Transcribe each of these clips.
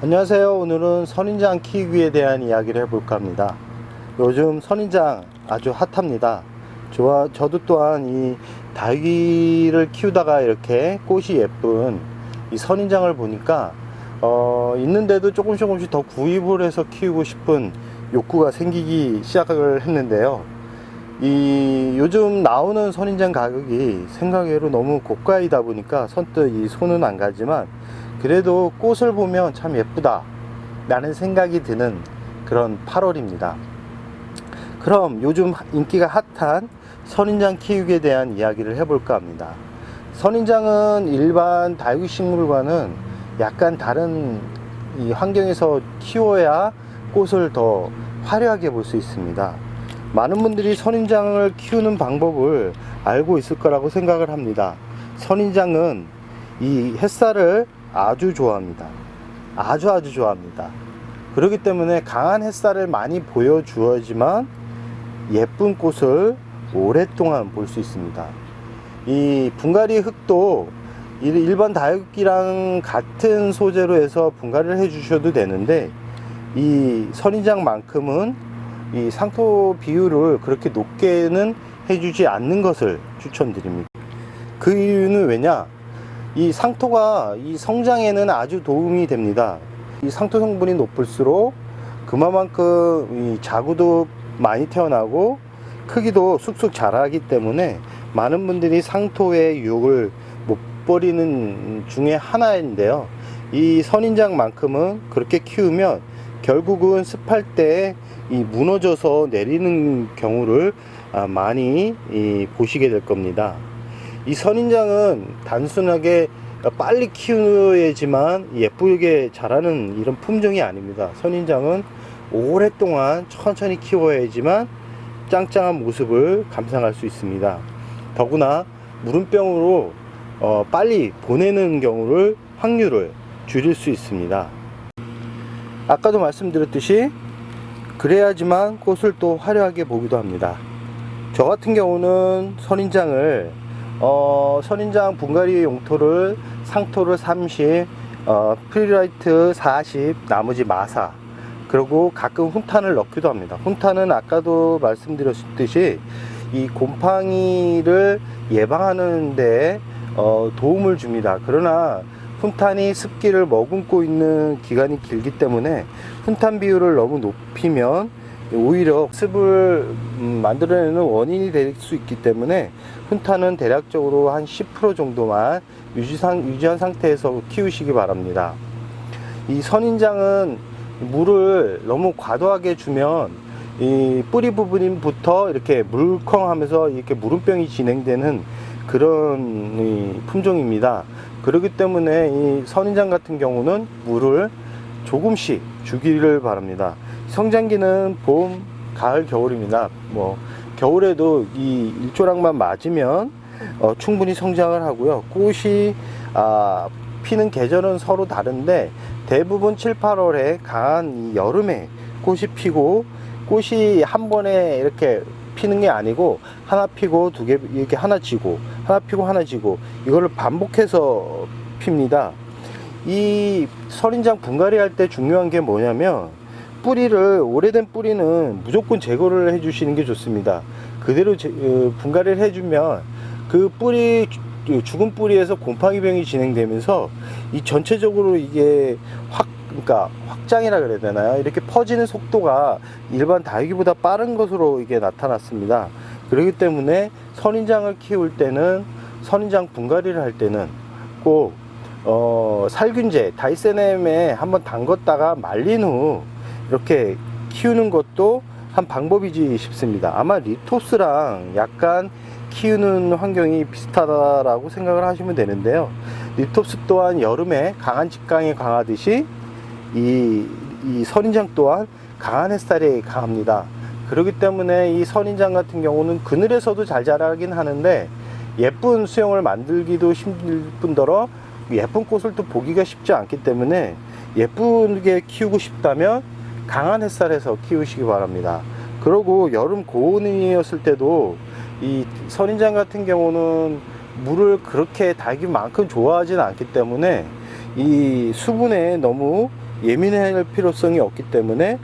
안녕하세요. 오늘은 선인장 키우기에 대한 이야기를 해볼까 합니다. 요즘 선인장 아주 핫합니다. 저도 또한 이 다육이를 키우다가 이렇게 꽃이 예쁜 이 선인장을 보니까 있는데도 조금씩 더 구입을 해서 키우고 싶은 욕구가 생기기 시작을 했는데요. 이 요즘 나오는 선인장 가격이 생각외로 너무 고가이다 보니까 선뜻 이 손은 안 가지만, 그래도 꽃을 보면 참 예쁘다 라는 생각이 드는 그런 8월입니다. 그럼 요즘 인기가 핫한 선인장 키우기에 대한 이야기를 해볼까 합니다. 선인장은 일반 다육이 식물과는 약간 다른 이 환경에서 키워야 꽃을 더 화려하게 볼 수 있습니다. 많은 분들이 선인장을 키우는 방법을 알고 있을 거라고 생각을 합니다. 선인장은 이 햇살을 아주 좋아합니다. 아주 좋아합니다. 그렇기 때문에 강한 햇살을 많이 보여주어야지만 예쁜 꽃을 오랫동안 볼 수 있습니다. 이 분갈이 흙도 일반 다육이랑 같은 소재로 해서 분갈이를 해 주셔도 되는데, 이 선인장만큼은 이 상토 비율을 그렇게 높게는 해주지 않는 것을 추천드립니다. 그 이유는 왜냐? 이 상토가 이 성장에는 아주 도움이 됩니다. 이 상토 성분이 높을수록 그만큼 이 자구도 많이 태어나고 크기도 쑥쑥 자라기 때문에 많은 분들이 상토의 유혹을 못 버리는 중에 하나인데요. 이 선인장만큼은 그렇게 키우면 결국은 습할 때 이 무너져서 내리는 경우를 많이 보시게 될 겁니다. 이 선인장은 단순하게 빨리 키워야지만 예쁘게 자라는 이런 품종이 아닙니다. 선인장은 오랫동안 천천히 키워야지만 짱짱한 모습을 감상할 수 있습니다. 더구나 무름병으로 빨리 보내는 확률을 줄일 수 있습니다. 아까도 말씀드렸듯이 그래야지만 꽃을 또 화려하게 보기도 합니다. 저 같은 경우는 선인장을 선인장 분갈이 용토를 상토를 30, 프리라이트 40, 나머지 마사, 그리고 가끔 훈탄을 넣기도 합니다. 훈탄은 아까도 말씀드렸듯이 이 곰팡이를 예방하는 데 도움을 줍니다. 그러나 훈탄이 습기를 머금고 있는 기간이 길기 때문에 훈탄 비율을 너무 높이면 오히려 습을 만들어내는 원인이 될 수 있기 때문에 훈탄은 대략적으로 한 10% 정도만 유지한 상태에서 키우시기 바랍니다. 이 선인장은 물을 너무 과도하게 주면 이 뿌리 부분부터 이렇게 물컹하면서 이렇게 무름병이 진행되는 그런 품종입니다. 그렇기 때문에 이 선인장 같은 경우는 물을 조금씩 주기를 바랍니다. 성장기는 봄, 가을, 겨울입니다. 겨울에도 이 일조량만 맞으면 충분히 성장을 하고요. 꽃이 피는 계절은 서로 다른데 대부분 7, 8월에 강한 이 여름에 꽃이 피고, 꽃이 한 번에 이렇게 피는 게 아니고 하나 피고 두 개 이렇게 하나 지고 하나 피고 하나 지고 이거를 반복해서 핍니다. 이 선인장 분갈이 할 때 중요한 게 뭐냐면, 오래된 뿌리는 무조건 제거를 해 주시는 게 좋습니다. 그대로 분갈이를 해주면 그 죽은 뿌리에서 곰팡이병이 진행되면서 이 전체적으로 이게 확장이라 그래야 되나요? 이렇게 퍼지는 속도가 일반 다육이보다 빠른 것으로 이게 나타났습니다. 그렇기 때문에 선인장을 키울 때는, 선인장 분갈이를 할 때는 꼭 살균제 다이세넴에 한번 담궜다가 말린 후 이렇게 키우는 것도 한 방법이지 싶습니다. 아마 리토스랑 약간 키우는 환경이 비슷하다라고 생각을 하시면 되는데요. 리토스 또한 여름에 강한 직광이 강하듯이 이 선인장 또한 강한 햇살이 강합니다. 그렇기 때문에 이 선인장 같은 경우는 그늘에서도 잘 자라긴 하는데 예쁜 수영을 만들기도 힘들 뿐더러 예쁜 꽃을 또 보기가 쉽지 않기 때문에 예쁘게 키우고 싶다면 강한 햇살에서 키우시기 바랍니다. 그리고 여름 고온이었을 때도 이 선인장 같은 경우는 물을 그렇게 다육이만큼 좋아하지는 않기 때문에 이 수분에 너무 예민할 필요성이 없기 때문에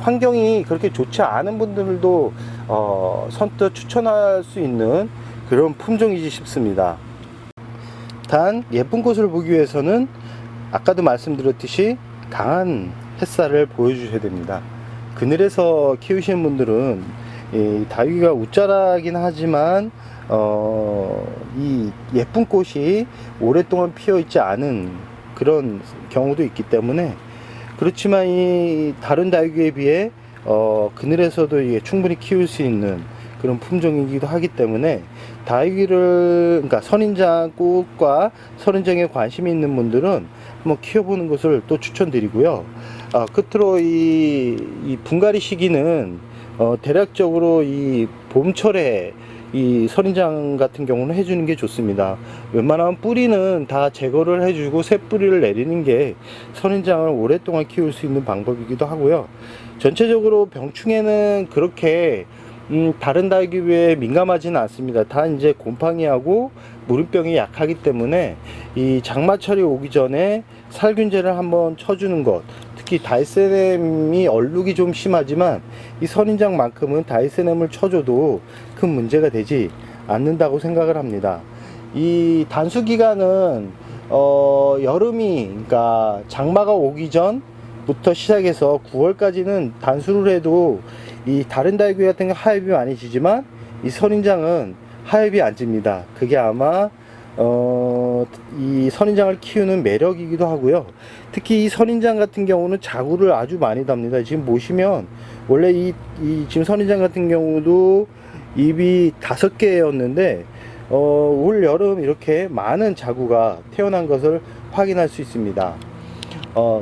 환경이 그렇게 좋지 않은 분들도 선뜻 추천할 수 있는 그런 품종이지 싶습니다. 단 예쁜 꽃을 보기 위해서는 아까도 말씀드렸듯이 강한 햇살을 보여주셔야 됩니다. 그늘에서 키우시는 분들은 이 다육이가 웃자라긴 하지만 이 예쁜 꽃이 오랫동안 피어 있지 않은 그런 경우도 있기 때문에, 그렇지만 이 다른 다육이에 비해 그늘에서도 이게 충분히 키울 수 있는 그런 품종이기도 하기 때문에 다육이를, 그러니까 선인장 꽃과 선인장에 관심이 있는 분들은 한번 키워보는 것을 또 추천드리고요. 끝으로 이 분갈이 시기는 대략적으로 이 봄철에 이 선인장 같은 경우는 해주는 게 좋습니다. 웬만하면 뿌리는 다 제거를 해주고 새 뿌리를 내리는 게 선인장을 오랫동안 키울 수 있는 방법이기도 하고요. 전체적으로 병충해는 그렇게 다른 다육이 비해 민감하지는 않습니다. 다 이제 곰팡이하고 무름병이 약하기 때문에 이 장마철이 오기 전에 살균제를 한번 쳐주는 것, 특히 다이세넴이 얼룩이 좀 심하지만 이 선인장만큼은 다이세넴을 쳐줘도 큰 문제가 되지 않는다고 생각을 합니다. 이 단수 기간은 여름이, 그러니까 장마가 오기 전부터 시작해서 9월까지는 단수를 해도 이 다른 다육이 같은 게 하엽이 많이 지지만 이 선인장은 하엽이 안 집니다. 그게 아마 이 선인장을 키우는 매력이기도 하고요. 특히 이 선인장 같은 경우는 자구를 아주 많이 답니다. 지금 보시면 원래 이 지금 선인장 같은 경우도 잎이 5개였는데 올 여름 이렇게 많은 자구가 태어난 것을 확인할 수 있습니다.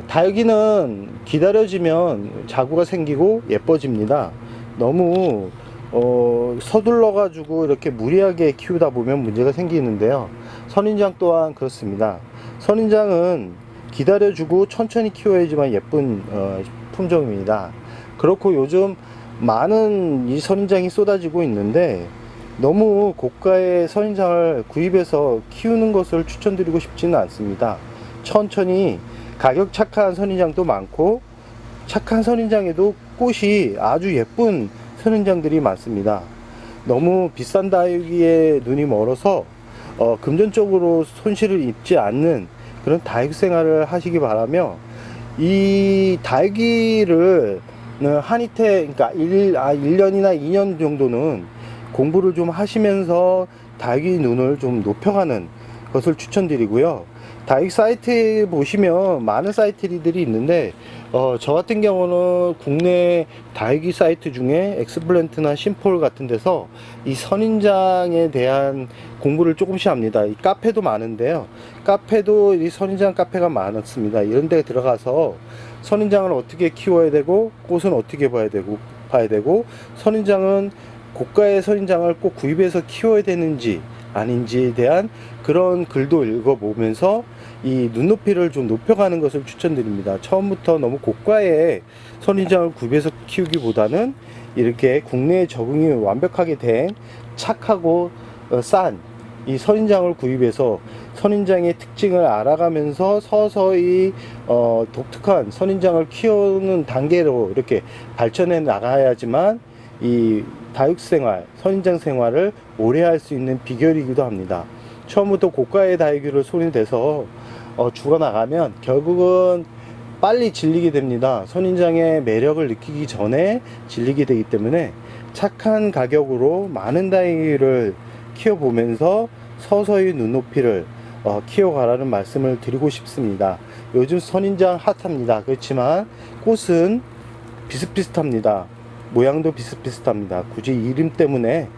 다육이는 기다려지면 자구가 생기고 예뻐집니다. 너무 서둘러 가지고 이렇게 무리하게 키우다 보면 문제가 생기는데요. 선인장 또한 그렇습니다. 선인장은 기다려주고 천천히 키워야지만 예쁜 품종입니다. 그렇고 요즘 많은 이 선인장이 쏟아지고 있는데 너무 고가의 선인장을 구입해서 키우는 것을 추천드리고 싶지는 않습니다. 천천히, 가격 착한 선인장도 많고 착한 선인장에도 꽃이 아주 예쁜 선인장들이 많습니다. 너무 비싼 다육이에 눈이 멀어서 금전적으로 손실을 입지 않는 그런 다육 생활을 하시기 바라며, 이 다육이를 한이태, 그러니까 1년이나 2년 정도는 공부를 좀 하시면서 다육이 눈을 좀 높여가는 것을 추천드리고요. 다육 사이트에 보시면 많은 사이트들이 있는데 저 같은 경우는 국내 다육이 사이트 중에 엑스플랜트나 심폴 같은 데서 이 선인장에 대한 공부를 조금씩 합니다. 이 카페도 많은데요, 카페도 이 선인장 카페가 많았습니다. 이런 데 들어가서 선인장을 어떻게 키워야 되고 꽃은 어떻게 봐야 되고 선인장은 고가의 선인장을 꼭 구입해서 키워야 되는지 아닌지에 대한 그런 글도 읽어보면서 이 눈높이를 좀 높여가는 것을 추천드립니다. 처음부터 너무 고가의 선인장을 구입해서 키우기보다는 이렇게 국내에 적응이 완벽하게 된 착하고 싼 이 선인장을 구입해서 선인장의 특징을 알아가면서 서서히 독특한 선인장을 키우는 단계로 이렇게 발전해 나가야지만 이 다육생활, 선인장 생활을 오래 할 수 있는 비결이기도 합니다. 처음부터 고가의 다육이를 손이 대서 죽어나가면 결국은 빨리 질리게 됩니다. 선인장의 매력을 느끼기 전에 질리게 되기 때문에 착한 가격으로 많은 다육이를 키워보면서 서서히 눈높이를 키워가라는 말씀을 드리고 싶습니다. 요즘 선인장 핫합니다. 그렇지만 꽃은 비슷비슷합니다. 모양도 비슷비슷합니다. 굳이 이름 때문에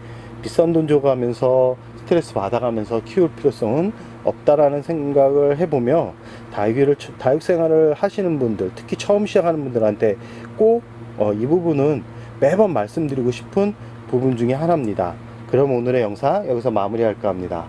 비싼 돈 줘가면서 스트레스 받아가면서 키울 필요성은 없다라는 생각을 해보며 다육 생활을 하시는 분들, 특히 처음 시작하는 분들한테 꼭 이 부분은 매번 말씀드리고 싶은 부분 중에 하나입니다. 그럼 오늘의 영상 여기서 마무리할까 합니다.